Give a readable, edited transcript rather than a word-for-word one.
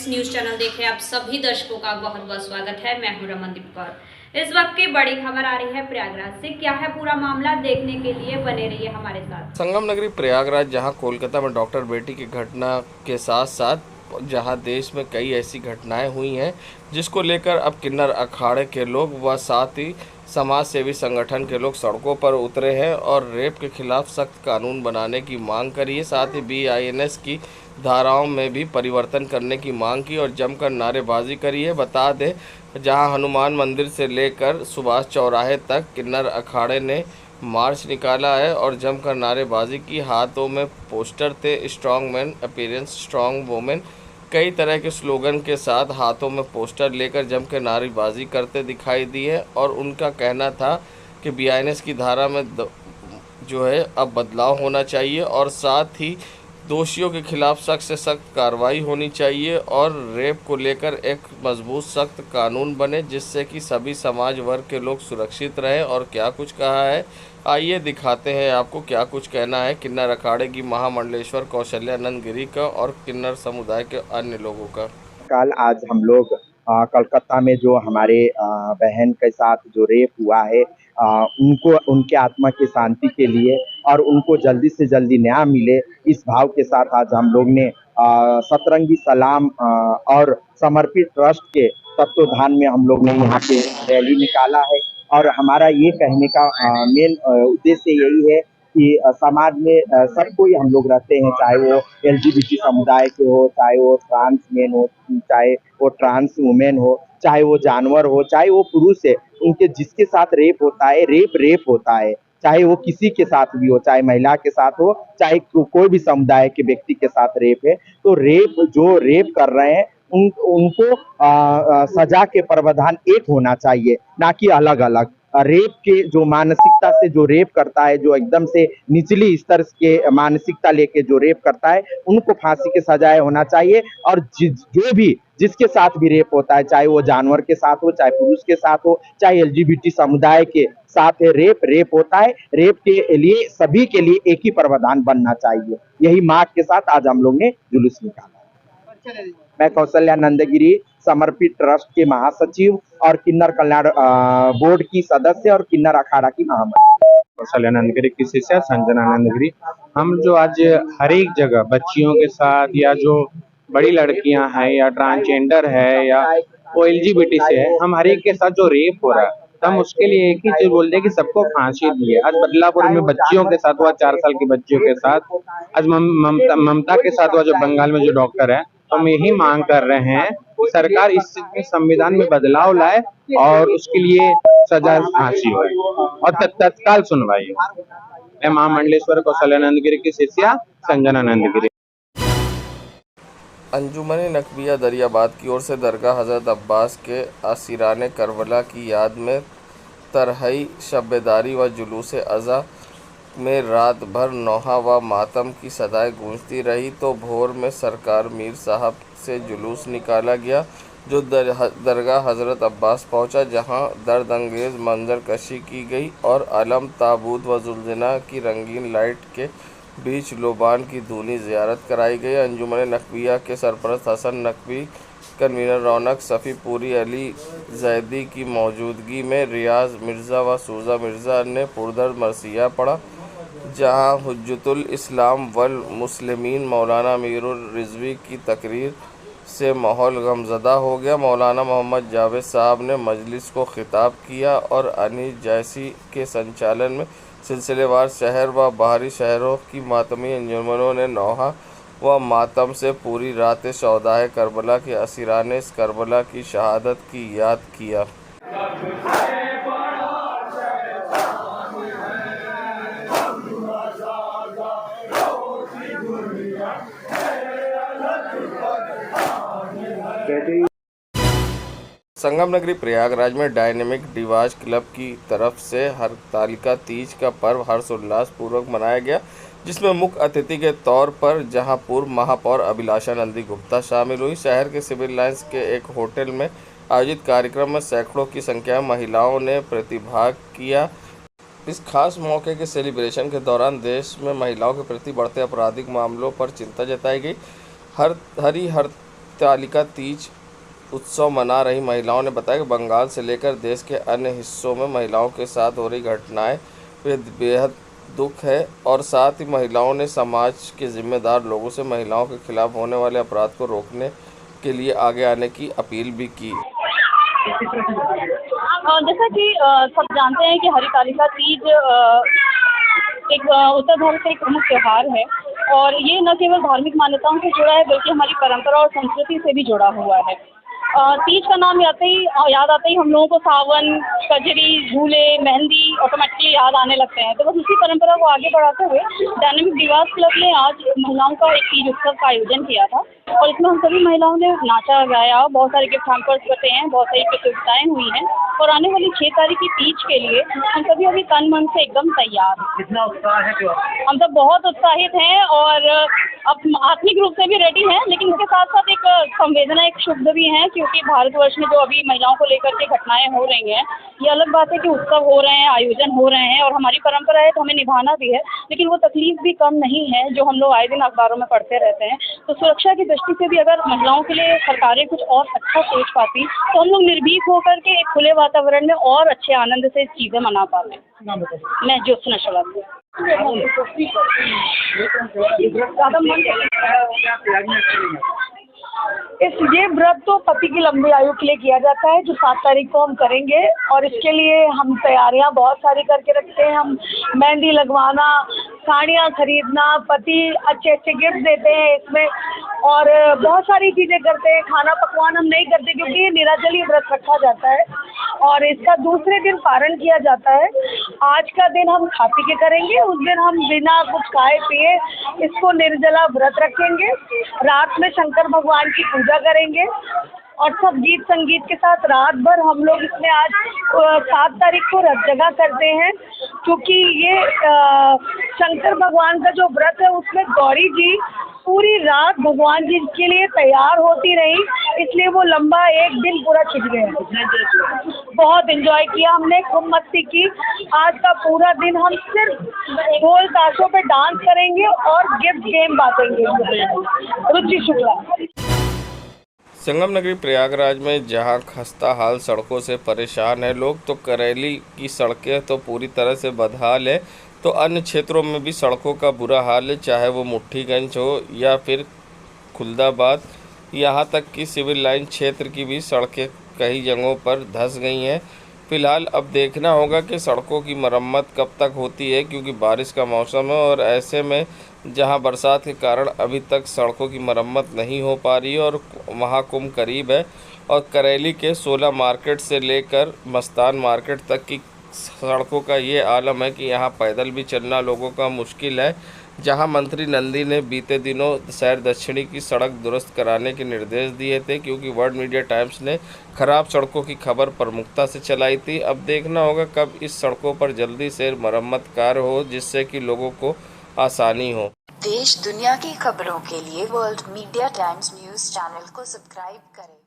Friends, news channel देख रहे आप सभी दर्शकों का बहुत बहुत स्वागत है। मैं हूं रमनदीप कौर। इस वक्त की बड़ी खबर आ रही है प्रयागराज से। क्या है पूरा मामला, देखने के लिए बने रहिए हमारे साथ। संगम नगरी प्रयागराज, जहां कोलकाता में डॉक्टर बेटी की घटना के साथ साथ जहां देश में कई ऐसी घटनाएं हुई हैं जिसको लेकर अब किन्नर अखाड़े के लोग व साथ ही समाज सेवी संगठन के लोग सड़कों पर उतरे हैं और रेप के खिलाफ सख्त कानून बनाने की मांग करी है। साथ ही BINS की धाराओं में भी परिवर्तन करने की मांग की और जमकर नारेबाजी करी है। बता दें, जहां हनुमान मंदिर से लेकर सुभाष चौराहे तक किन्नर अखाड़े ने मार्च निकाला है और जमकर नारेबाजी की। हाथों में पोस्टर थे, strong man appearance strong women, कई तरह के स्लोगन के साथ हाथों में पोस्टर लेकर जमकर नारेबाजी करते दिखाई दिए। और उनका कहना था कि BINS की धारा में जो है अब बदलाव होना चाहिए और साथ ही दोषियों के खिलाफ सख्त से सख्त कार्रवाई होनी चाहिए और रेप को लेकर एक मजबूत सख्त कानून बने जिससे कि सभी समाज वर्ग के लोग सुरक्षित रहें। और क्या कुछ कहा है, आइए दिखाते हैं आपको क्या कुछ कहना है किन्नर अखाड़े की महामंडलेश्वर कौशल्यानंद गिरी का और किन्नर समुदाय के अन्य लोगों का। कल आज हम लोग कलकत्ता में जो हमारे बहन के साथ जो रेप हुआ है, उनको उनके आत्मा की शांति के लिए और उनको जल्दी से जल्दी न्याय मिले, इस भाव के साथ आज हम लोग ने सतरंगी सलाम और समर्पित ट्रस्ट के तत्वाधान में हम लोग ने यहाँ पे रैली निकाला है। और हमारा ये कहने का मेन उद्देश्य यही है कि समाज में सब कोई हम लोग रहते हैं, चाहे वो LGBT समुदाय के हो, चाहे वो ट्रांस मेन हो, चाहे वो ट्रांस वुमेन हो, चाहे वो जानवर हो, चाहे वो पुरुष है, उनके जिसके साथ रेप होता है, रेप होता है, चाहे वो किसी के साथ भी हो, चाहे महिला के साथ हो, चाहे कोई भी समुदाय के व्यक्ति के साथ रेप है, तो जो रेप कर रहे हैं उनको सजा के प्रावधान एक होना चाहिए, ना कि अलग अलग। रेप के जो मानसिकता से जो रेप करता है, जो एकदम से निचली स्तर के मानसिकता लेके जो रेप करता है, उनको फांसी के सजाए होना चाहिए। और जो भी जिसके साथ भी रेप होता है, चाहे वो जानवर के साथ हो, चाहे पुरुष के साथ हो, चाहे LGBT समुदाय के साथ है, रेप होता है। रेप के लिए सभी के लिए एक ही प्रावधान बनना चाहिए। यही मांग के साथ आज हम लोग ने जुलूस निकाला। मैं कौशल्यानंद गिरी समर्पित ट्रस्ट के महासचिव और किन्नर कल्याण बोर्ड की सदस्य और किन्नर अखाड़ा की महामंत्री कौशल्यानंद गिरी की शिष्या संजनानंद गिरी। हम जो आज हर एक जगह बच्चियों के साथ या जो बड़ी लड़कियां हैं या ट्रांसजेंडर है या वो LGBT से है, हम हर एक के साथ जो रेप हो रहा है, हम उसके लिए एक ही चीज बोलते हैं कि सबको फांसी दिए। आज बदलापुर में बच्चियों के साथ हुआ, 4 साल की बच्चियों के साथ, आज ममता के साथ हुआ जो बंगाल में जो डॉक्टर है। हम यही मांग कर रहे हैं कि सरकार इस संविधान में बदलाव लाए और उसके लिए सजा फांसी हो और तत्काल सुनवाई। मैं महामंडलेश्वर कौशल्यानंद गिरी की शिष्या संजनानंद गिरी। अंजुमन नकबिया दरियाबाद की ओर से दरगाह हज़रत अब्बास के असीराने करबला की याद में तरहई शब्बेदारी व जुलूस अज़ा में रात भर नौहा व मातम की सदाएं गूंजती रही, तो भोर में सरकार मीर साहब से जुलूस निकाला गया जो दरगाह हज़रत अब्बास पहुंचा, जहां दर्दअंगेज़ मंजर कशी की गई और अलम ताबूत व जुलजना की रंगीन लाइट के बीच लोबान की दूनी ज़ियारत कराई गई। अंजुमन नकबिया के सरपरस्त हसन नकवी, कन्वीनर रौनक सफ़ी, पूरी अली जैदी की मौजूदगी में रियाज मिर्ज़ा व सूज़ा मिर्ज़ा ने पुरदर्द मरसिया पढ़ा, जहां हुज्जतुल इस्लाम वल मुस्लिमीन मौलाना अमीरुर रिज़वी की तकरीर से माहौल गमज़दा हो गया। मौलाना मोहम्मद जावेद साहब ने मजलिस को खिताब किया और अनीस जैसी के संचालन में सिलसिलेवार शहर व बाहरी शहरों की मातमी अंजुमनों ने नौहा व मातम से पूरी रात शौदाए करबला के असीराने करबला की शहादत की याद किया। संगम नगरी प्रयागराज में डायनेमिक डिवाज क्लब की तरफ से हरतालिका तीज का पर्व हर्षोल्लास पूर्वक मनाया गया, जिसमें मुख्य अतिथि के तौर पर जहां पूर्व महापौर अभिलाषा नंदी गुप्ता शामिल हुई। शहर के सिविल लाइंस के एक होटल में आयोजित कार्यक्रम में सैकड़ों की संख्या में महिलाओं ने प्रतिभाग किया। इस खास मौके के सेलिब्रेशन के दौरान देश में महिलाओं के प्रति बढ़ते आपराधिक मामलों पर चिंता जताई गई। हरितालिका तीज उत्सव मना रही महिलाओं ने बताया कि बंगाल से लेकर देश के अन्य हिस्सों में महिलाओं के साथ हो रही घटनाएं बेहद दुख है और साथ ही महिलाओं ने समाज के जिम्मेदार लोगों से महिलाओं के खिलाफ होने वाले अपराध को रोकने के लिए आगे आने की अपील भी की। जैसा कि सब जानते हैं कि हरितालिका तीज एक उत्तर भारत का एक प्रमुख त्यौहार है और ये न केवल धार्मिक मान्यताओं से जुड़ा है बल्कि हमारी परंपरा और संस्कृति से भी जुड़ा हुआ है। तीज का नाम याद आते ही हम लोगों को सावन, कजरी, झूले, मेहंदी ऑटोमेटिकली याद आने लगते हैं। तो बस उसी परंपरा को आगे बढ़ाते हुए डायनामिक विवास क्लब ने आज महिलाओं का एक तीज उत्सव का आयोजन किया था और इसमें हम सभी महिलाओं ने नाचा गाया, बहुत सारे गिफ्ट हैम्पर्स बटे हैं, बहुत सारी प्रतियोगिताएं हुई हैं और आने वाली 6 तारीख की तीज के लिए हम सभी अभी तन मन से एकदम तैयार हैं। कितना उत्साह है जो हम सब बहुत उत्साहित हैं और अब आत्मिक रूप से भी रेडी हैं, लेकिन इसके साथ साथ एक संवेदना, एक शुद्ध भी है क्योंकि भारतवर्ष में जो अभी महिलाओं को लेकर के घटनाएं हो रही हैं, ये अलग बात है कि उत्सव हो रहे हैं, आयोजन हो रहे हैं और हमारी परंपरा है तो हमें निभाना भी है, लेकिन वो तकलीफ भी कम नहीं है जो हम लोग आए दिन अखबारों में पढ़ते रहते हैं। तो सुरक्षा की दृष्टि से भी अगर महिलाओं के लिए सरकारें कुछ और अच्छा सोच पाती तो हम लोग निर्भीक होकर के एक खुले वातावरण में और अच्छे आनंद से चीज़ें मना पाते। मैं ज्योत्सना श्रीवास्तव। ये व्रत तो पति की लंबी आयु के लिए किया जाता है जो 7 तारीख को हम करेंगे और इसके लिए हम तैयारियां बहुत सारी करके रखते हैं। हम मेहंदी लगवाना, साड़ियाँ खरीदना, पति अच्छे अच्छे गिफ्ट देते हैं इसमें और बहुत सारी चीज़ें करते हैं। खाना पकवान हम नहीं करते क्योंकि ये निराजली व्रत रखा जाता है और इसका दूसरे दिन पारण किया जाता है। आज का दिन हम खा पी के करेंगे, उस दिन हम बिना कुछ खाए पिए इसको निर्जला व्रत रखेंगे। रात में शंकर भगवान की पूजा करेंगे और सब गीत संगीत के साथ रात भर हम लोग इसमें आज 7 तारीख को रथ जगह करते हैं क्योंकि ये शंकर भगवान का जो व्रत है उसमें गौरी जी पूरी रात भगवान जी के लिए तैयार होती रही, इसलिए वो लंबा एक दिन पूरा खिंच गया। बहुत एंजॉय किया हमने, खूब मस्ती की। आज का पूरा दिन हम सिर्फ ढोल ताशों पे डांस करेंगे और गिफ्ट गेम बांटेंगे। रुचि शुक्ला। संगम नगरी प्रयागराज में जहां खस्ता हाल सड़कों से परेशान है लोग, तो करेली की सड़कें तो पूरी तरह से बदहाल है, तो अन्य क्षेत्रों में भी सड़कों का बुरा हाल है, चाहे वो मुट्ठीगंज हो या फिर खुलदाबाद, यहाँ तक कि सिविल लाइन क्षेत्र की भी सड़कें कई जगहों पर धंस गई हैं। फ़िलहाल अब देखना होगा कि सड़कों की मरम्मत कब तक होती है क्योंकि बारिश का मौसम है और ऐसे में जहां बरसात के कारण अभी तक सड़कों की मरम्मत नहीं हो पा रही है और महाकुंभ करीब है और करेली के 16 मार्केट से लेकर मस्तान मार्केट तक की सड़कों का ये आलम है कि यहाँ पैदल भी चलना लोगों का मुश्किल है। जहां मंत्री नंदी ने बीते दिनों शहर दक्षिणी की सड़क दुरुस्त कराने के निर्देश दिए थे क्योंकि वर्ल्ड मीडिया टाइम्स ने खराब सड़कों की खबर प्रमुखता से चलाई थी। अब देखना होगा कब इस सड़कों पर जल्दी से मरम्मत कार्य हो जिससे कि लोगों को आसानी हो। देश दुनिया की खबरों के लिए world media times news channel को सब्सक्राइब करें।